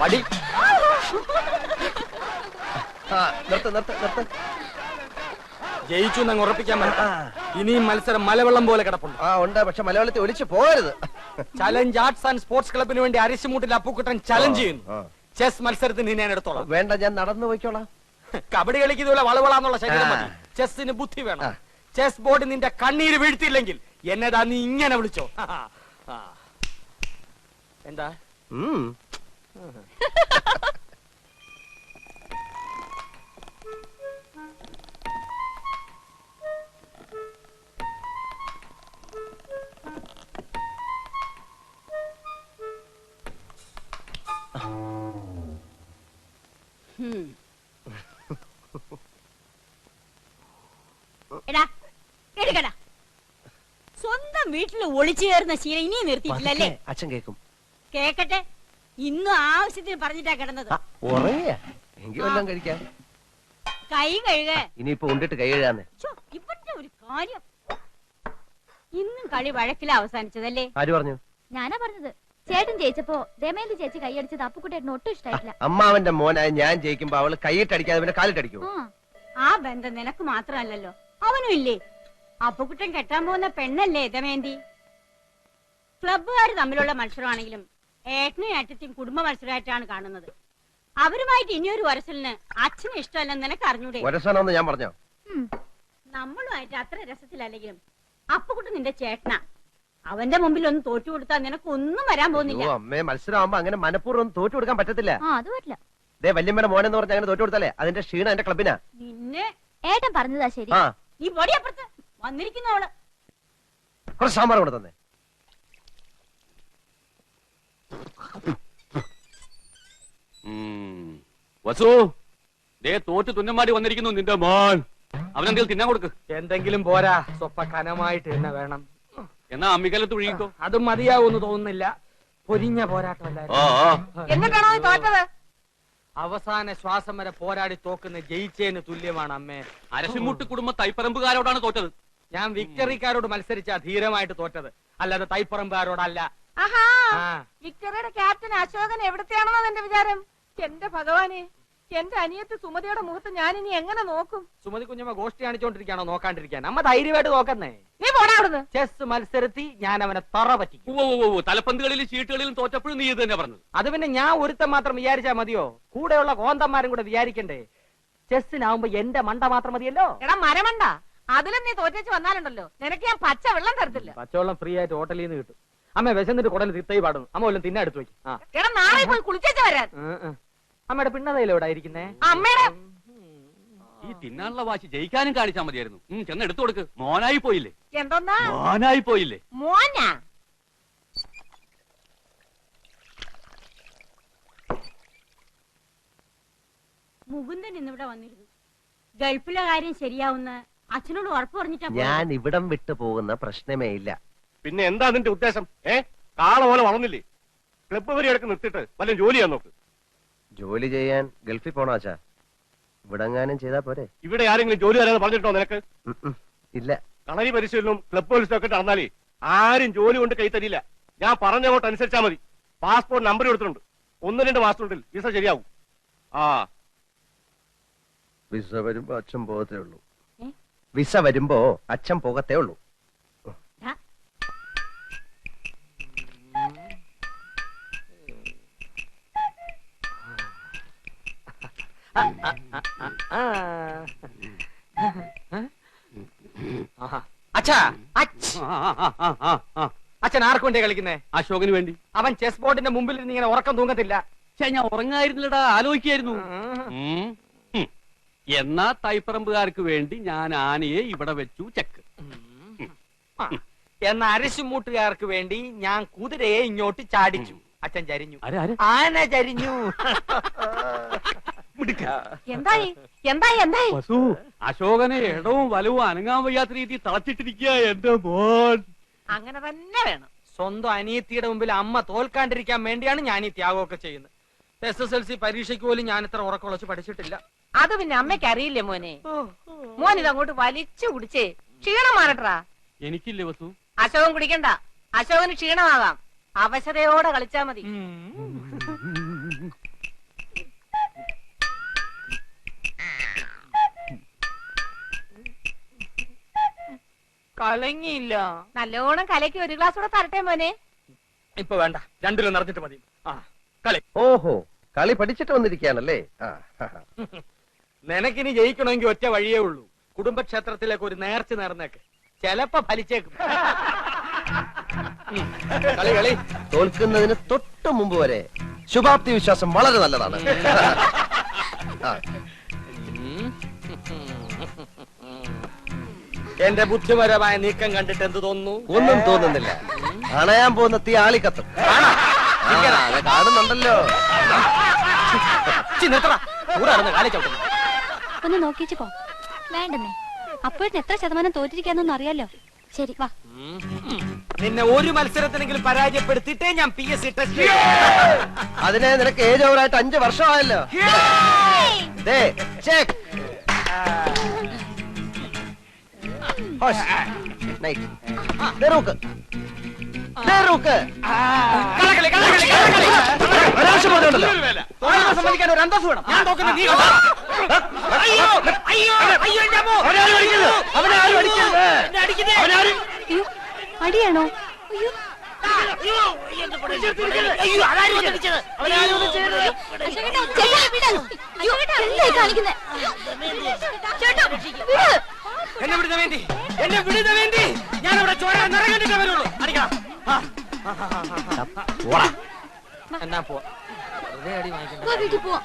വടി. ജയിച്ചു എന്നങ്ങ് ഉറപ്പിക്കാൻ പറ്റാ. ഇനിയും മത്സരം മലവെള്ളം പോലെ കിടപ്പുണ്ട്. ഉണ്ട്, പക്ഷെ മലയാളത്തിൽ ഒലിച്ചു പോകരുത്. ചലഞ്ച് ആർട്സ് ആൻഡ് സ്പോർട്സ് ക്ലബിന് വേണ്ടി അരിശുമൂട്ടിൽ അപ്പുക്കുട്ടൻ ചലഞ്ച് ചെയ്യുന്നു. ചെസ് മത്സരത്തിന് ഞാൻ എടുത്തോളാം. വേണ്ട, ഞാൻ നടന്നു പോയിക്കോളാം. കബഡി കളിക്കുന്നതുപോലെ വളവളാന്നുള്ള ശരീരം മതി. ചെസ്സിന് ബുദ്ധി വേണം. ചെസ് ബോർഡ് നിന്റെ കണ്ണീര് വീഴ്ത്തിയില്ലെങ്കിൽ എന്നതാ നീ ഇങ്ങനെ വിളിച്ചോ. എന്താ സ്വന്തം വീട്ടിൽ ഒളിച്ചു കയറുന്ന ശീലം ഇനിയും നിർത്തിയിട്ടില്ലല്ലേ? അച്ഛൻ കേക്കും. കേക്കട്ടെ. ഇന്നും ആവശ്യത്തിന് പറഞ്ഞിട്ടാ കിടന്നത്. കഴിക്കാം. കൈ കഴുക. ഇനിയിപ്പോ ഉണ്ടിട്ട് കൈ കഴുകാന്ന്. ഇവന്റെ ഒരു കാര്യം. ഇന്നും കളി വഴക്കിലാ അവസാനിച്ചതല്ലേ? ആര് പറഞ്ഞു? ഞാനാ പറഞ്ഞത്. ചേട്ടൻ ജയിച്ചപ്പോ ദമയന്തി ചേച്ചി കൈയടിച്ചത് അപ്പുക്കുട്ടേട്ടന് ഒട്ടും ഇഷ്ടായില്ല. അമ്മാവന്റെ മോനായ ഞാൻ ജയിക്കുമ്പോ അവള് കൈയിട്ടടിക്കാതെ പിന്നെ കാലിട്ടടിക്കൂ. ആ ബന്ധം നിനക്ക് മാത്രമല്ലല്ലോ, അവനും ഇല്ലേ? അപ്പുക്കുട്ടൻ കെട്ടാൻ പോകുന്ന പെണ്ണല്ലേ ദമയന്തി? ക്ലബ്ബുകാർ തമ്മിലുള്ള മത്സരമാണെങ്കിലും ഏട്ടനും ഏട്ടത്തെയും കുടുംബ മത്സരമായിട്ടാണ് കാണുന്നത്. അവരുമായിട്ട് ഇനിയൊരു വരസലിന് അച്ഛന് ഇഷ്ടമല്ലെന്ന് നിനക്ക് അറിഞ്ഞൂടെ? ഞാൻ പറഞ്ഞോ? നമ്മളുമായിട്ട് അത്ര രസത്തിലല്ലെങ്കിലും അപ്പുക്കുട്ടൻ നിന്റെ ചേട്ടനാ. അവന്റെ മുമ്പിൽ ഒന്ന് തോറ്റു കൊടുത്താൽ നിനക്ക് ഒന്നും വരാൻ പോകുന്നില്ല. അമ്മേ, മത്സരമാകുമ്പോ അങ്ങനെ മനഃപൂർവ്വം തോറ്റു കൊടുക്കാൻ പറ്റത്തില്ല. അത് പറ്റില്ല. വല്യമ്മയുടെ മോനെന്ന് പറഞ്ഞ അങ്ങനെ തോറ്റു കൊടുത്താലേ അതിന്റെ ക്ഷീണം എന്റെ ക്ലബിനാ. നിന്നെ ഏട്ടൻ പറഞ്ഞതാ ശരി. ഈ പൊടിയപ്പുറത്ത് വന്നിരിക്കുന്നവള് കുറച്ച് സാമ്പാർ കൂടെ തന്നെ. വസു, തോറ്റ് തുന്നമാടി വന്നിരിക്കുന്നു നിന്റെ മോൻ. അവനെന്തെങ്കിലും തിന്നാൻ കൊടുക്ക്. എന്തെങ്കിലും പോരാ, സ്വപ്പ കനമായിട്ട് തന്നെ വേണം. എന്നാ അമ്മിക്കലത്ത് ഒഴുകിക്കോ. അതും മതിയാവൂന്ന് തോന്നുന്നില്ല. പൊരിഞ്ഞ പോരാട്ടമല്ലായിരുന്നു. എന്നിട്ടാണോ തോറ്റത്? അവസാന ശ്വാസം വരെ പോരാടി തോക്കുന്ന ജയിച്ചേന് തുല്യമാണ് അമ്മേ. അരശിമുട്ട് കുടുംബ തൈപ്പറമ്പുകാരോടാണ് തോറ്റത്. ഞാൻ വിക്ടറിക്കാരോട് മത്സരിച്ചാ ധീരമായിട്ട് തോറ്റത്, അല്ലാതെ തൈപ്പറമ്പുകാരോടല്ല. വിക്ടറിയുടെ ക്യാപ്റ്റൻ അശോകൻ എവിടത്തെയാണെന്നോ എന്റെ വിചാരം. എന്റെ ഭഗവാനെ, എന്റെ അനിയത്ത് സുമതിയുടെ മുഖത്ത് ഞാൻ ഇനി എങ്ങനെ നോക്കും? സുമതി കുഞ്ഞമ്മ ഗോഷ്ടി കാണിച്ചോണ്ടിരിക്കാണോ നോക്കാണ്ടിരിക്കാൻ? അമ്മ ധൈര്യമായിട്ട് നോക്കുന്നേ. നീ പോടാ അവിടുന്ന്. ചെസ് മത്സരത്തിൽ ഞാൻ അവനെ തറ പറ്റിക്കും. തലപ്പന്തുകളിലും ചീട്ടുകളിലും തോറ്റപ്പോഴും നീ ഇത് തന്നെ പറഞ്ഞത്. അത് പിന്നെ ഞാൻ ഒരുത്തം മാത്രം വിചാരിച്ചാ മതിയോ? കൂടെയുള്ള കോന്തന്മാരും കൂടെ വിചാരിക്കണ്ടേ? ചെസ്സിനാവുമ്പോ എന്റെ മണ്ട മാത്രം മതിയല്ലോ. എടാ മരമണ്ട, അതിലും നീ തോറ്റേച്ച് വന്നാലുണ്ടല്ലോ നിനക്ക് ഞാൻ പച്ച വെള്ളം തരത്തില്ല. പച്ചവെള്ളം ഫ്രീ ആയിട്ട് ഹോട്ടലിൽ നിന്ന് കിട്ടും. അമ്മ വിശന്നിട്ട് കുടൽ തിത്തൈ പാടുന്നു. അമ്മ വല്ലതും തിന്നെ എടുത്തു വെക്കും. എടാ നാളെ പോയി കുളിച്ചേച്ച് വരാൻ. അമ്മയുടെ പിണ്ണതയില എവിടെ ഇരിക്കുന്നേ? അമ്മയുടെ ഈ തിന്നാനുള്ള വാശി ജയിക്കാനും കാണിച്ചാ മതിയായിരുന്നു. ചെന്ന് എടുത്തു കൊടുക്ക്. മോനായി പോയില്ലേ? എന്തോന്നാ മോനായി പോയില്ലേ? മോനാ? മുകുന്ദൻ ഇന്നിവിടെ വന്നിരുന്നു. ഗൾഫിലെ കാര്യം ശരിയാവുന്ന അച്ഛനോട് ഉറപ്പ് പറഞ്ഞിട്ടാ. ഞാൻ ഇവിടം വിട്ടു പോകുന്ന പ്രശ്നമേ ഇല്ല. പിന്നെ എന്താ നിന്റെ ഉദ്ദേശം? കാള പോലെ വളർന്നില്ലേ? ക്ലബ്ബ് വരെയൊക്കെ നിർത്തിട്ട് വല്ല ജോലി ചെയ്യാൻ നോക്ക്. ജോലി ചെയ്യാൻ ഗൾഫിൽ പോണാച്ചാ? ഇവിടെങ്ങാനും ചെയ്താ പോരെ? ഇവിടെ ആരെങ്കിലും ജോലി തരാന്ന് പറഞ്ഞിട്ടോ നിനക്ക്? ഇല്ല. കളരി പരിശീലനവും ക്ലബ്ബ് പരിശീലനം ഒക്കെ നടന്നാലേ ആരും ജോലി കൊണ്ട് കൈ തരില്ല. ഞാൻ പറഞ്ഞങ്ങോട്ട് അനുസരിച്ചാ മതി. പാസ്പോർട്ട് നമ്പർ എടുത്തിട്ടുണ്ട്. 1-2 മാസത്തിനുള്ളിൽ വിസ ശരിയാവും. വിസ വരുമ്പോ അച്ഛൻ പോകത്തേ ഉള്ളൂ. വിസ വരുമ്പോ അച്ഛൻ പോകത്തേ ഉള്ളൂ. അച്ഛാ, അച്ഛൻ ആർക്ക് വേണ്ടിയാ കളിക്കുന്നേ? അശോകന് വേണ്ടി. അവൻ ചെസ് ബോർഡിന്റെ മുമ്പിൽ ഇങ്ങനെ ഉറക്കം തൂങ്ങത്തില്ല. ഞാൻ ഉറങ്ങായിരുന്നില്ലടാ, ആലോചിക്കായിരുന്നു. എന്നാ തൈപ്പറമ്പുകാർക്ക് വേണ്ടി ഞാൻ ആനയെ ഇവിടെ വെച്ചു ചെക്ക്. എന്നാ അരശുമൂട്ടുകാർക്ക് വേണ്ടി ഞാൻ കുതിരയെ ഇങ്ങോട്ട് ചാടിച്ചു. അച്ഛൻ ചരിഞ്ഞു. ആന ചരിഞ്ഞു. എന്തായി എന്തായി എന്തായി? അശോകനെ ഇടവും വലവും അനങ്ങാൻ വയ്യാത്ത രീതി തളച്ചിട്ടിരിക്കുക എന്റെ മോൻ. അങ്ങനെ തന്നെ വേണം. സ്വന്തം അനിയത്തിയുടെ മുമ്പിൽ അമ്മ തോൽക്കാണ്ടിരിക്കാൻ വേണ്ടിയാണ് ഞാൻ ഈ ത്യാഗമൊക്കെ ചെയ്യുന്നത്. SSLC പരീക്ഷയ്ക്ക് പോലും ഞാൻ ഇത്ര ഉറക്കുളച്ച് പഠിച്ചിട്ടില്ല. അത് പിന്നെ അമ്മയ്ക്ക് അറിയില്ലേ മോനെ? മോൻ ഇതങ്ങോട്ട് വലിച്ചു കുടിച്ചേ ക്ഷീണം മാറട്ടാ. എനിക്കില്ലേ വസു? അശോകൻ കുടിക്കണ്ട. അശോകന് ക്ഷീണമാകാം. അവശതയോടെ കളിച്ചാ മതി. കലങ്ങിയില്ല. നല്ലോണം കലക്കി ഒരു ഗ്ലാസ് കൂടെ തരട്ടെ മോനെ. ഇപ്പൊ വേണ്ട, രണ്ടിലും നിറഞ്ഞിട്ട് മതി. ആ കളി. ഓഹോ, കളി പഠിച്ചിട്ട് വന്നിരിക്കുകയാണല്ലേ. നിനക്കിനി ജയിക്കണമെങ്കിൽ ഒറ്റ വഴിയേ ഉള്ളൂ. കുടുംബക്ഷേത്രത്തിലേക്ക് ഒരു നേർച്ച നേർന്നേക്ക്, ചെലപ്പോ ഫലിച്ചേക്കും. കളി കളി. തോൽക്കുന്നതിന് തൊട്ട് മുമ്പ് വരെ ശുഭാപ്തി വിശ്വാസം വളരെ നല്ലതാണ്. എന്റെ ബുദ്ധിപരമായ നീക്കം കണ്ടിട്ട് എന്ത് തോന്നുന്നു? ഒന്നും തോന്നുന്നില്ല. അണയാൻ പോകുന്ന തീ ആളിക്കത്തും. കാണുന്നുണ്ടല്ലോ. ഒന്ന് നോക്കിച്ചു പോ. വേണ്ടെന്നേ, അപ്പോഴത്തെ എത്ര ശതമാനം തോറ്റിരിക്കാന്നൊന്നും അറിയാലോ. ശരി വാ. നിന്നെ ഒരു മത്സരത്തിനെങ്കിലും പരാജയപ്പെടുത്തിയിട്ടേ ഞാൻ PSC ടെസ്റ്റ്. അതിനെ നിനക്ക് ഏജ് ഓവറായിട്ട് 5 വർഷമായല്ലോ. ദേ, check. Hush. Night. ദേ റൂക്ക്. ദേ റൂക്ക്. കളകളി, കളകളി, കളകളി. ഒരാവശ്യം പറഞ്ഞുണ്ടല്ലോ. തോൽവി സമ്മതിക്കാൻ ഒരു അന്തസ്സ് വേണം. ഞാൻ തോക്കുന്നത് നീ കണ്ടോ? അയ്യോ, അയ്യോ, അയ്യോ, എന്റെ അമ്മോ. അവനെ ആരും അടിക്കരുത്. അവനെ ആരും അടിക്കരുത്. എന്നെ അടിക്കുന്നേ. അയ്യോ, അടിയാണോ? അയ്യോ, അയ്യോ, അതാരും വന്നടിച്ചത്. അവനാരും ഒന്നും ചെയ്യരുത്. ചേട്ടാ, വിട്. അയ്യോ, എന്തായി കാണിക്കുന്നെ? ചേട്ടാ, വിട്. എന്നെ വിടുന്ന വേണ്ടി, എന്നെ വിടുന്ന വേണ്ടി ഞാൻ അവിടെ ചോര നിറം കണ്ടിട്ടേ വരുള്ളൂ. അടിക്കണം. എന്നാ പോ. വെറുതെ അടി വാങ്ങിക്കണ്ട. വാ, വീട്ടിൽ പോവാം.